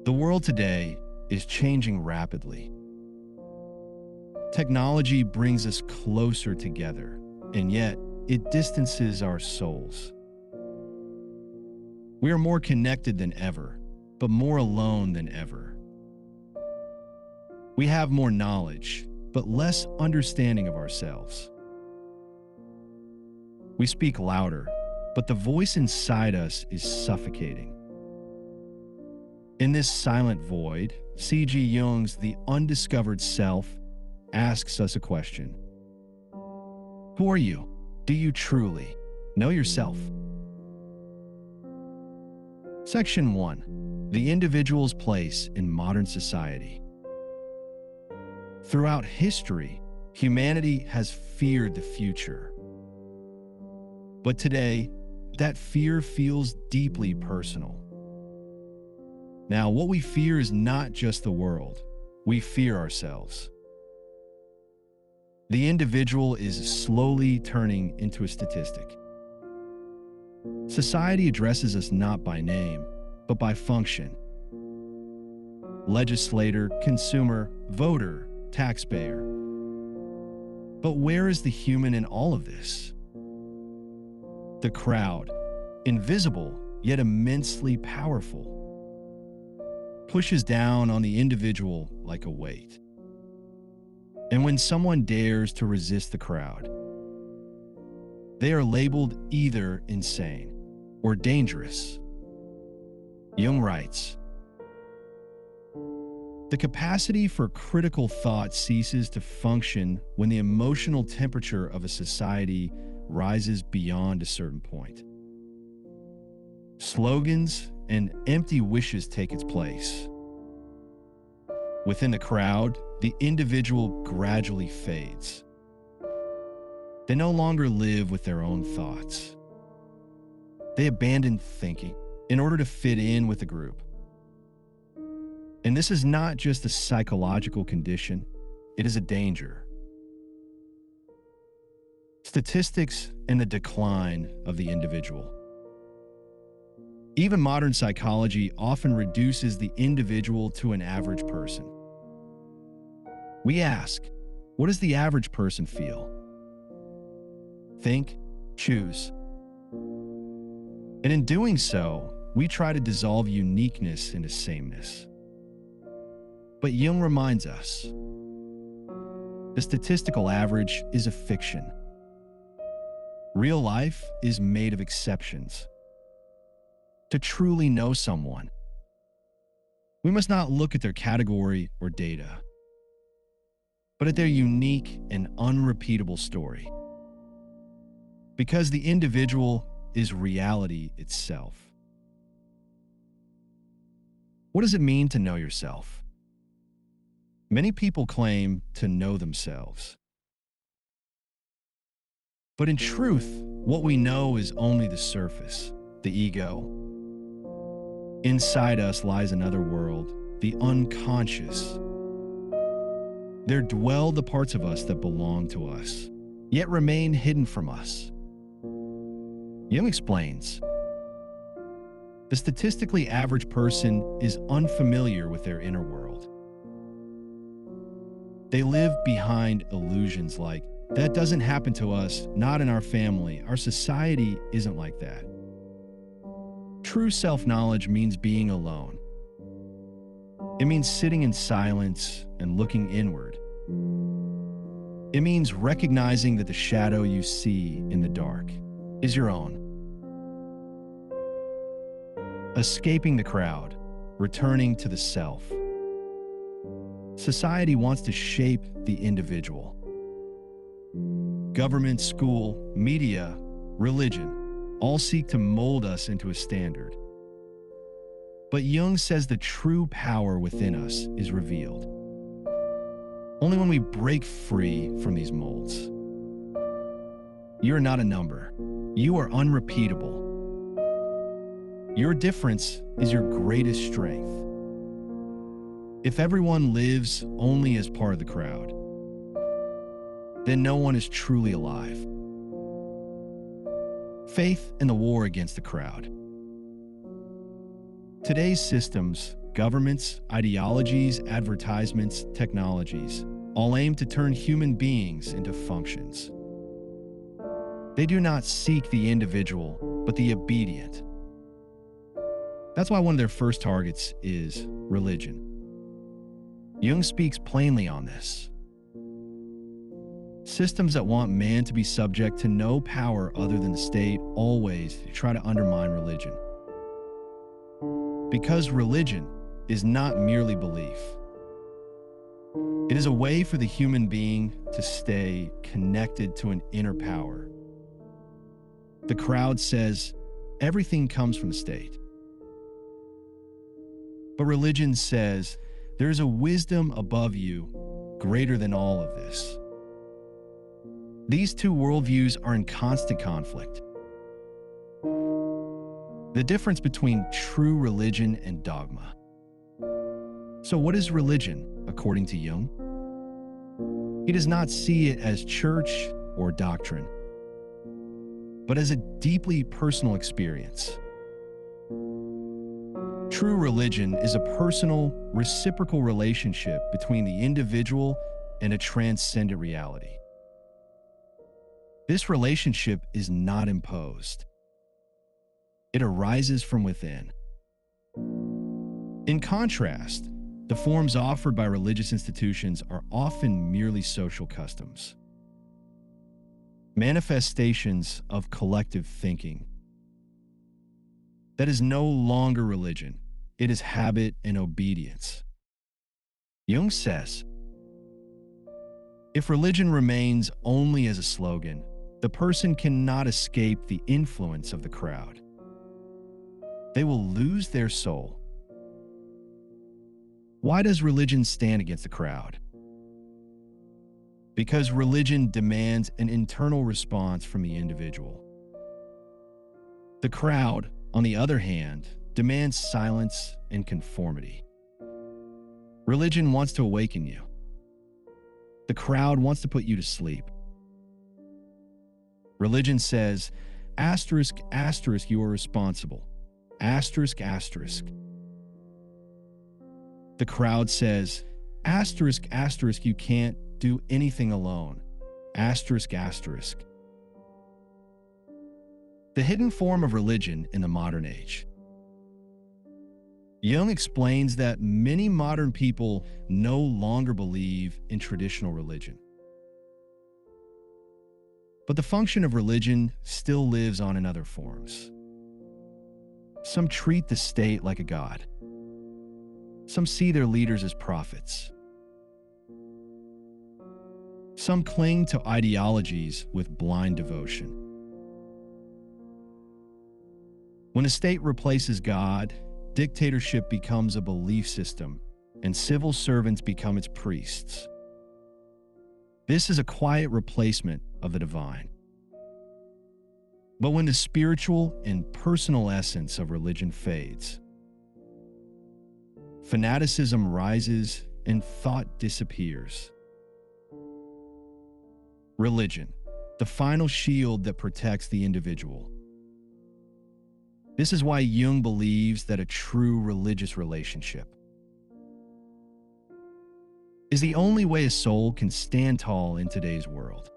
The world today is changing rapidly. Technology brings us closer together, and yet it distances our souls. We are more connected than ever, but more alone than ever. We have more knowledge, but less understanding of ourselves. We speak louder, but the voice inside us is suffocating. In this silent void, C.G. Jung's The Undiscovered Self asks us a question. Who are you? Do you truly know yourself? Section 1. The individual's place in modern society. Throughout history, humanity has feared the future. But today, that fear feels deeply personal. Now, what we fear is not just the world. We fear ourselves. The individual is slowly turning into a statistic. Society addresses us not by name, but by function. Legislator, consumer, voter, taxpayer. But where is the human in all of this? The crowd, invisible yet immensely powerful, pushes down on the individual like a weight. And when someone dares to resist the crowd, they are labeled either insane or dangerous. Jung writes, "The capacity for critical thought ceases to function when the emotional temperature of a society rises beyond a certain point. Slogans and empty wishes take its place. Within the crowd, the individual gradually fades. They no longer live with their own thoughts. They abandon thinking in order to fit in with the group. And this is not just a psychological condition, it is a danger. Statistics and the decline of the individual. Even modern psychology often reduces the individual to an average person. We ask, what does the average person feel? Think, choose. And in doing so, we try to dissolve uniqueness into sameness. But Jung reminds us, the statistical average is a fiction. Real life is made of exceptions. To truly know someone, we must not look at their category or data, but at their unique and unrepeatable story. Because the individual is reality itself. What does it mean to know yourself? Many people claim to know themselves. But in truth, what we know is only the surface, the ego. Inside us lies another world, the unconscious. There dwell the parts of us that belong to us, yet remain hidden from us. Jung explains, the statistically average person is unfamiliar with their inner world. They live behind illusions like, that doesn't happen to us, not in our family, our society isn't like that. True self-knowledge means being alone. It means sitting in silence and looking inward. It means recognizing that the shadow you see in the dark is your own. Escaping the crowd, returning to the self. Society wants to shape the individual. Government, school, media, religion, all seek to mold us into a standard. But Jung says the true power within us is revealed only when we break free from these molds. You are not a number. You are unrepeatable. Your difference is your greatest strength. If everyone lives only as part of the crowd, then no one is truly alive. Faith in the war against the crowd. Today's systems governments, ideologies, advertisements, technologies, all aim to turn human beings into functions. They do not seek the individual, but the obedient. That's why one of their first targets is religion. Jung speaks plainly on this. Systems that want man to be subject to no power other than the state always try to undermine religion. Because religion is not merely belief. It is a way for the human being to stay connected to an inner power. The crowd says everything comes from the state. But religion says there is a wisdom above you greater than all of this. These two worldviews are in constant conflict. The difference between true religion and dogma. So what is religion, according to Jung? He does not see it as church or doctrine, but as a deeply personal experience. True religion is a personal, reciprocal relationship between the individual and a transcendent reality. This relationship is not imposed. It arises from within. In contrast, the forms offered by religious institutions are often merely social customs, manifestations of collective thinking. That is no longer religion. It is habit and obedience. Jung says, if religion remains only as a slogan, the person cannot escape the influence of the crowd. They will lose their soul. Why does religion stand against the crowd? Because religion demands an internal response from the individual. The crowd, on the other hand, demands silence and conformity. Religion wants to awaken you. The crowd wants to put you to sleep. Religion says, asterisk, asterisk, you are responsible. Asterisk, asterisk. The crowd says, asterisk, asterisk, you can't do anything alone. Asterisk, asterisk. The hidden form of religion in the modern age. Jung explains that many modern people no longer believe in traditional religion. But the function of religion still lives on in other forms. Some treat the state like a god. Some see their leaders as prophets. Some cling to ideologies with blind devotion. When a state replaces God, dictatorship becomes a belief system, and civil servants become its priests. This is a quiet replacement of the divine. But when the spiritual and personal essence of religion fades, fanaticism rises and thought disappears. Religion, the final shield that protects the individual. This is why Jung believes that a true religious relationship is the only way a soul can stand tall in today's world.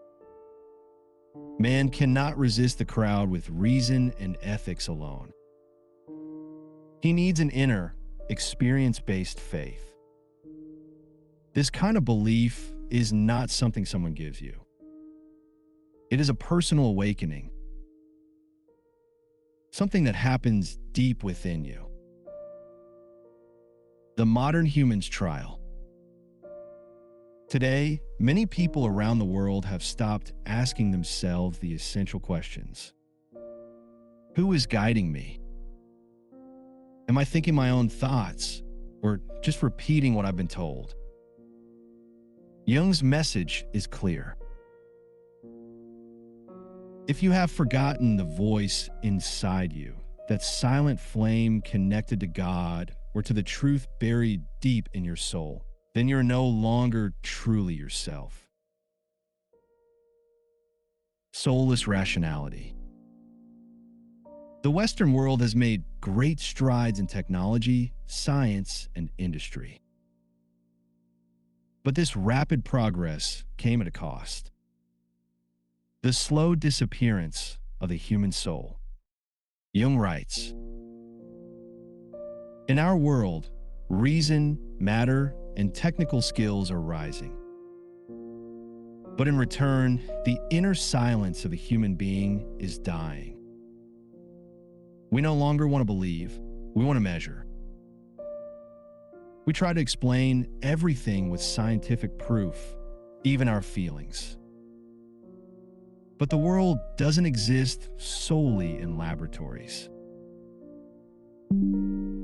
Man cannot resist the crowd with reason and ethics alone. He needs an inner, experience-based faith. This kind of belief is not something someone gives you. It is a personal awakening, something that happens deep within you. The modern human's trial. Today, many people around the world have stopped asking themselves the essential questions. Who is guiding me? Am I thinking my own thoughts or just repeating what I've been told? Jung's message is clear. If you have forgotten the voice inside you, that silent flame connected to God or to the truth buried deep in your soul, then you're no longer truly yourself. Soulless rationality. The Western world has made great strides in technology, science, and industry. But this rapid progress came at a cost. The slow disappearance of the human soul. Jung writes, "In our world, reason, matter, and technical skills are rising. But in return, the inner silence of a human being is dying. We no longer want to believe, we want to measure. We try to explain everything with scientific proof, even our feelings. But the world doesn't exist solely in laboratories.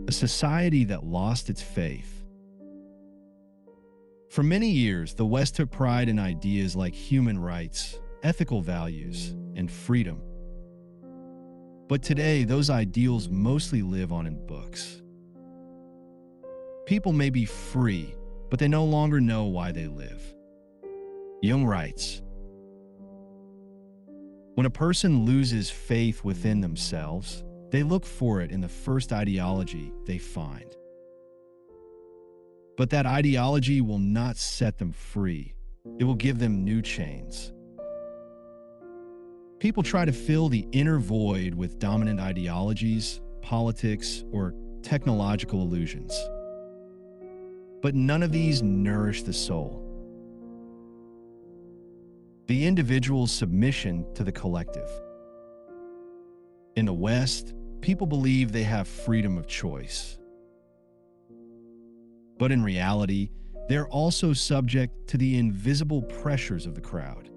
A society that lost its faith. For many years, the West took pride in ideas like human rights, ethical values, and freedom. But today, those ideals mostly live on in books. People may be free, but they no longer know why they live." Jung writes, "When a person loses faith within themselves, they look for it in the first ideology they find. But that ideology will not set them free. It will give them new chains. People try to fill the inner void with dominant ideologies, politics, or technological illusions. But none of these nourish the soul. The individual's submission to the collective. In the West, people believe they have freedom of choice. But in reality, they're also subject to the invisible pressures of the crowd.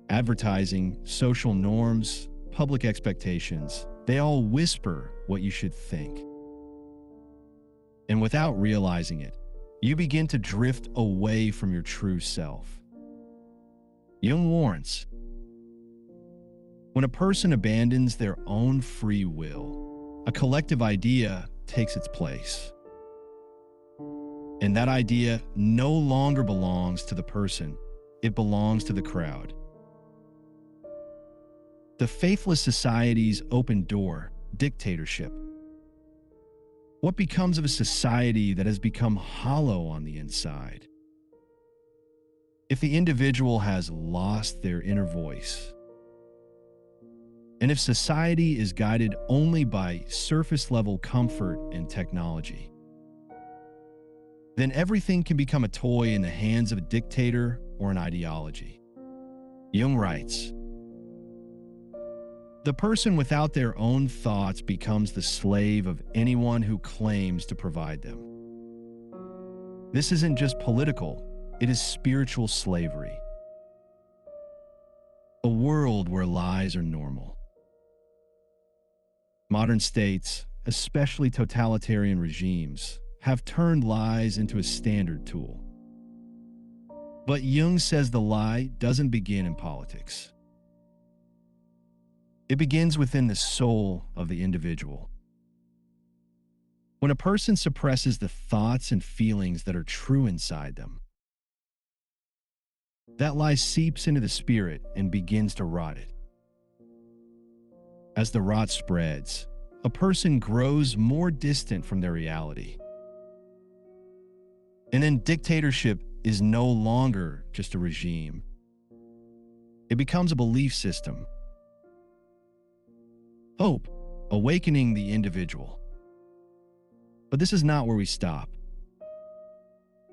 Advertising, social norms, public expectations, they all whisper what you should think. And without realizing it, you begin to drift away from your true self." Jung warns, "When a person abandons their own free will, a collective idea takes its place. And that idea no longer belongs to the person, it belongs to the crowd." The faithless society's open door, dictatorship. What becomes of a society that has become hollow on the inside? If the individual has lost their inner voice, and if society is guided only by surface-level comfort and technology, then everything can become a toy in the hands of a dictator or an ideology. Jung writes, "The person without their own thoughts becomes the slave of anyone who claims to provide them. This isn't just political, it is spiritual slavery. A world where lies are normal. Modern states, especially totalitarian regimes, have turned lies into a standard tool. But Jung says the lie doesn't begin in politics. It begins within the soul of the individual. When a person suppresses the thoughts and feelings that are true inside them, that lie seeps into the spirit and begins to rot it. As the rot spreads, a person grows more distant from their reality. And then dictatorship is no longer just a regime. It becomes a belief system. Hope, awakening the individual. But this is not where we stop.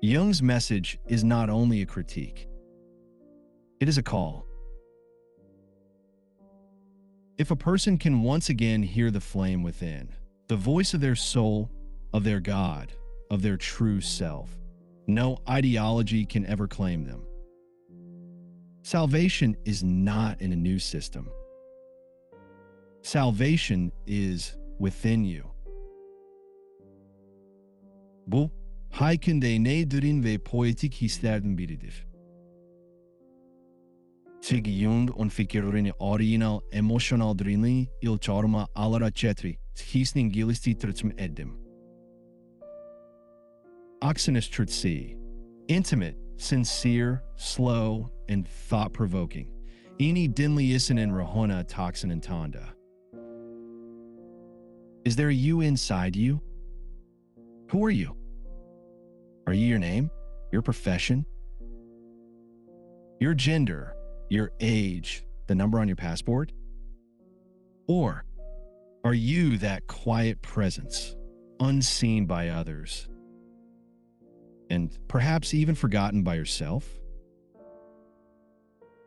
Jung's message is not only a critique, it is a call. If a person can once again hear the flame within, the voice of their soul, of their God, of their true self, no ideology can ever claim them. Salvation is not in a new system. Salvation is within you. Bu, haykende neydirin ve poetik hislerden biridir. Tig Jung und fikirlerini original emotional drinli il çarma alara cetri, hisnin gilisti tritsm edim. Oxenus trutsi, intimate, sincere, slow, and thought-provoking. Ini dinli isin in rahona toxin and tanda. Is there a you inside you? Who are you? Are you your name, your profession, your gender, your age, the number on your passport? Or are you that quiet presence, unseen by others, and perhaps even forgotten by yourself?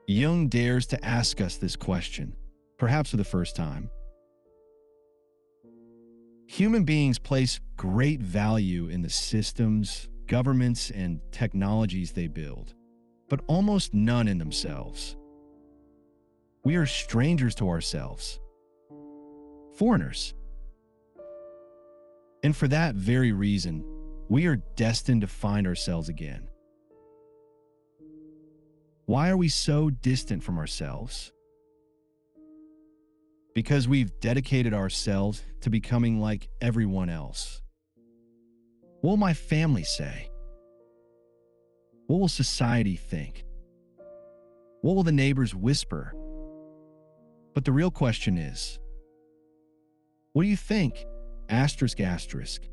Jung dares to ask us this question, perhaps for the first time. Human beings place great value in the systems, governments, and technologies they build, but almost none in themselves. We are strangers to ourselves, foreigners. And for that very reason, we are destined to find ourselves again. Why are we so distant from ourselves? Because we've dedicated ourselves to becoming like everyone else. What will my family say? What will society think? What will the neighbors whisper? But the real question is, what do you think? Asterisk, asterisk.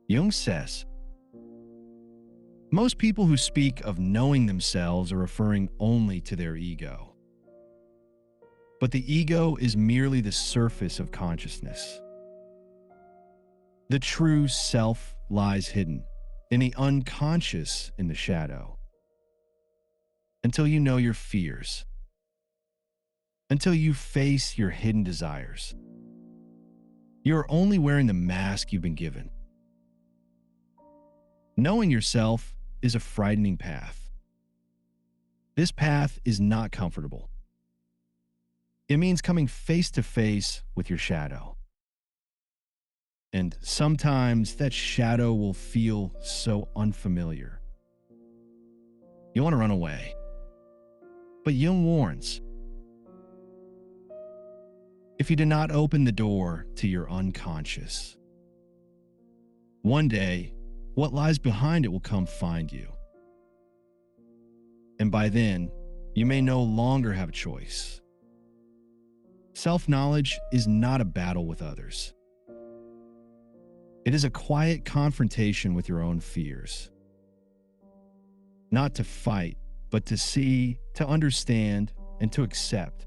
Jung says, most people who speak of knowing themselves are referring only to their ego. But the ego is merely the surface of consciousness. The true self lies hidden in the unconscious, in the shadow. Until you know your fears, until you face your hidden desires, you are only wearing the mask you've been given. Knowing yourself is a frightening path. This path is not comfortable. It means coming face to face with your shadow. And sometimes that shadow will feel so unfamiliar. You want to run away. But Jung warns, if you do not open the door to your unconscious, one day, what lies behind it will come find you. And by then, you may no longer have a choice. Self-knowledge is not a battle with others. It is a quiet confrontation with your own fears. Not to fight, but to see, to understand, and to accept.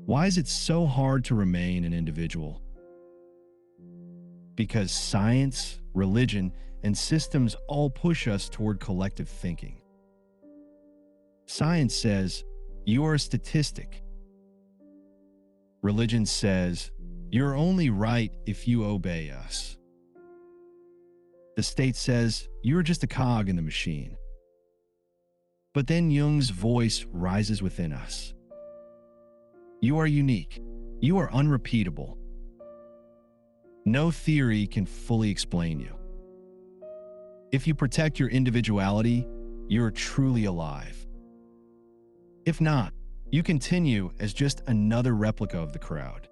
Why is it so hard to remain an individual? Because science, religion, and systems all push us toward collective thinking. Science says, you are a statistic. Religion says, you're only right if you obey us. The state says, you're just a cog in the machine. But then Jung's voice rises within us. You are unique. You are unrepeatable. No theory can fully explain you. If you protect your individuality, you're truly alive. If not, you continue as just another replica of the crowd.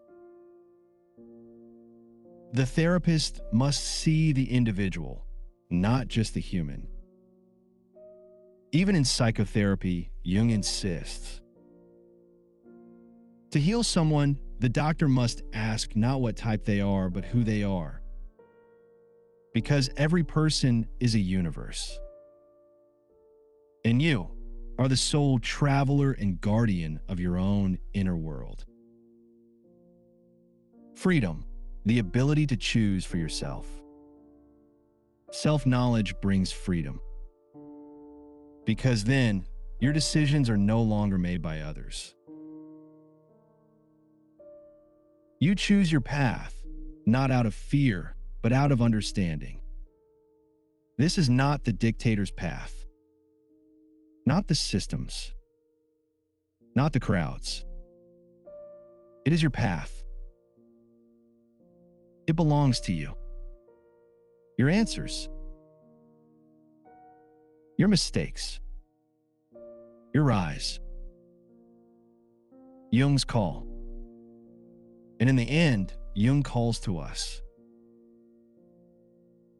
The therapist must see the individual, not just the human. Even in psychotherapy, Jung insists. To heal someone, the doctor must ask not what type they are, but who they are. Because every person is a universe. And you are the sole traveler and guardian of your own inner world. Freedom, the ability to choose for yourself. Self-knowledge brings freedom. Because then, your decisions are no longer made by others. You choose your path, not out of fear, but out of understanding. This is not the dictator's path, not the systems, not the crowds. It is your path. It belongs to you. Your answers, your mistakes, your rise, Jung's call. And in the end, Jung calls to us.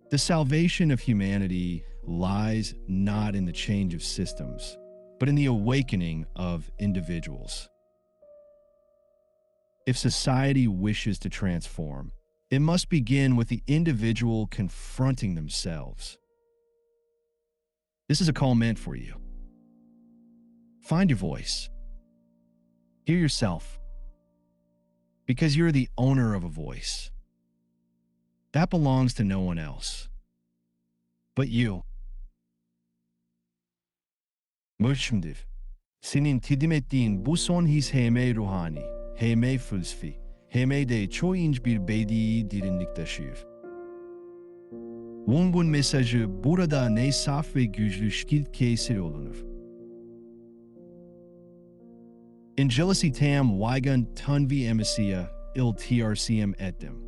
The salvation of humanity lies not in the change of systems, but in the awakening of individuals. If society wishes to transform, it must begin with the individual confronting themselves. This is a call meant for you. Find your voice. Hear yourself. Because you're the owner of a voice. That belongs to no one else but you. Şimdi, senin tedim ettiğin bu son his hem ruhani, hem felsfi, hem de çok ince bir bedi derinlik taşıyor. Wungun mesajı burada ne saf ve güçlü şekilde kesir olunur. İncilisi tam Wygun Tunvi Emisiya il TRCM ettim.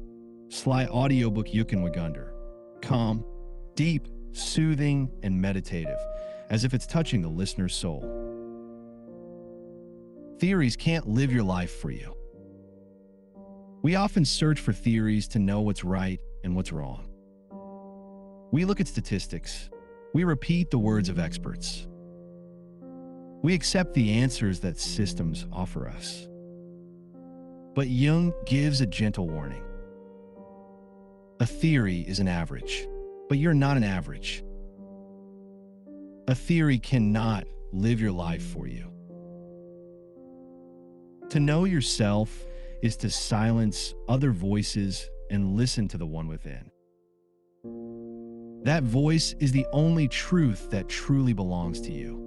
Sly audiobook Yukin Wagunder. Calm, deep, soothing, and meditative, as if it's touching the listener's soul. Theories can't live your life for you. We often search for theories to know what's right and what's wrong. We look at statistics. We repeat the words of experts. We accept the answers that systems offer us. But Jung gives a gentle warning. A theory is an average, but you're not an average. A theory cannot live your life for you. To know yourself is to silence other voices and listen to the one within. That voice is the only truth that truly belongs to you.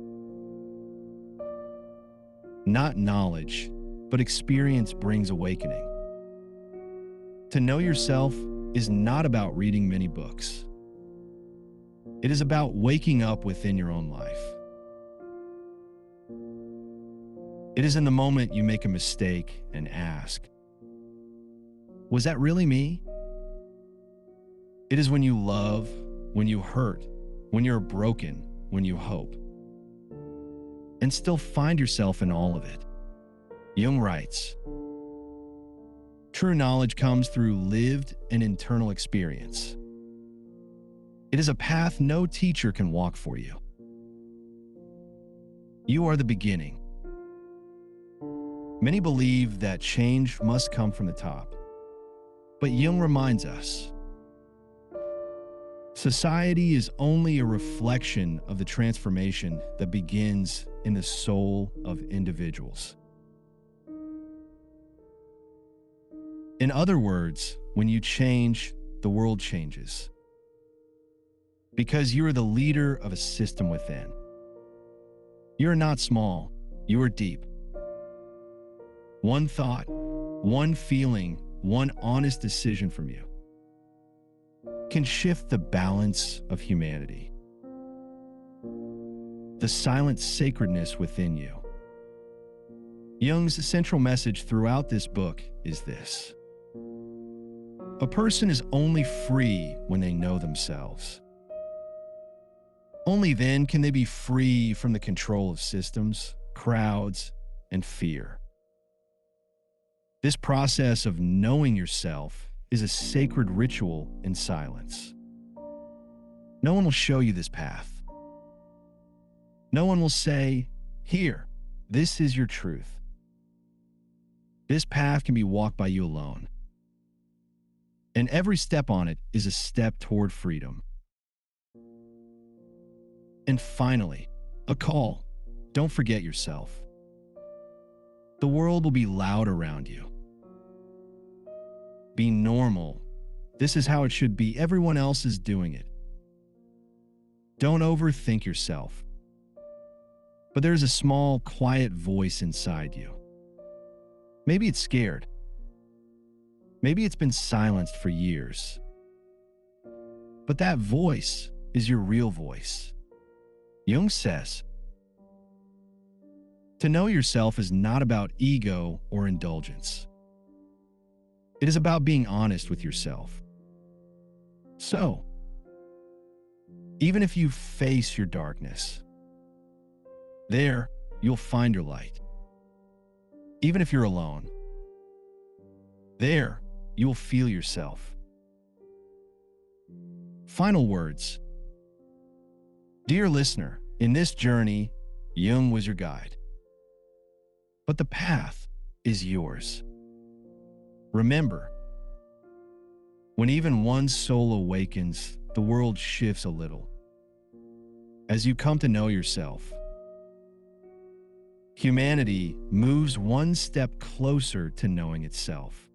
Not knowledge, but experience brings awakening. To know yourself is not about reading many books. It is about waking up within your own life. It is in the moment you make a mistake and ask, was that really me? It is when you love, when you hurt, when you're broken, when you hope, and still find yourself in all of it. Jung writes, true knowledge comes through lived and internal experience. It is a path no teacher can walk for you. You are the beginning. Many believe that change must come from the top, but Jung reminds us, society is only a reflection of the transformation that begins in the soul of individuals. In other words, when you change, the world changes. Because you are the leader of a system within. You are not small, you are deep. One thought, one feeling, one honest decision from you can shift the balance of humanity. The silent sacredness within you. Jung's central message throughout this book is this: a person is only free when they know themselves. Only then can they be free from the control of systems, crowds, and fear. This process of knowing yourself is a sacred ritual in silence. No one will show you this path. No one will say, here, this is your truth. This path can be walked by you alone. And every step on it is a step toward freedom. And finally, a call. Don't forget yourself. The world will be loud around you. Be normal. This is how it should be. Everyone else is doing it. Don't overthink yourself. But there's a small, quiet voice inside you. Maybe it's scared. Maybe it's been silenced for years. But that voice is your real voice. Jung says, to know yourself is not about ego or indulgence. It is about being honest with yourself. So, even if you face your darkness, there you'll find your light. Even if you're alone, there you'll feel yourself. Final words. Dear listener, in this journey, Jung was your guide. But the path is yours. Remember, when even one soul awakens, the world shifts a little. As you come to know yourself, humanity moves one step closer to knowing itself.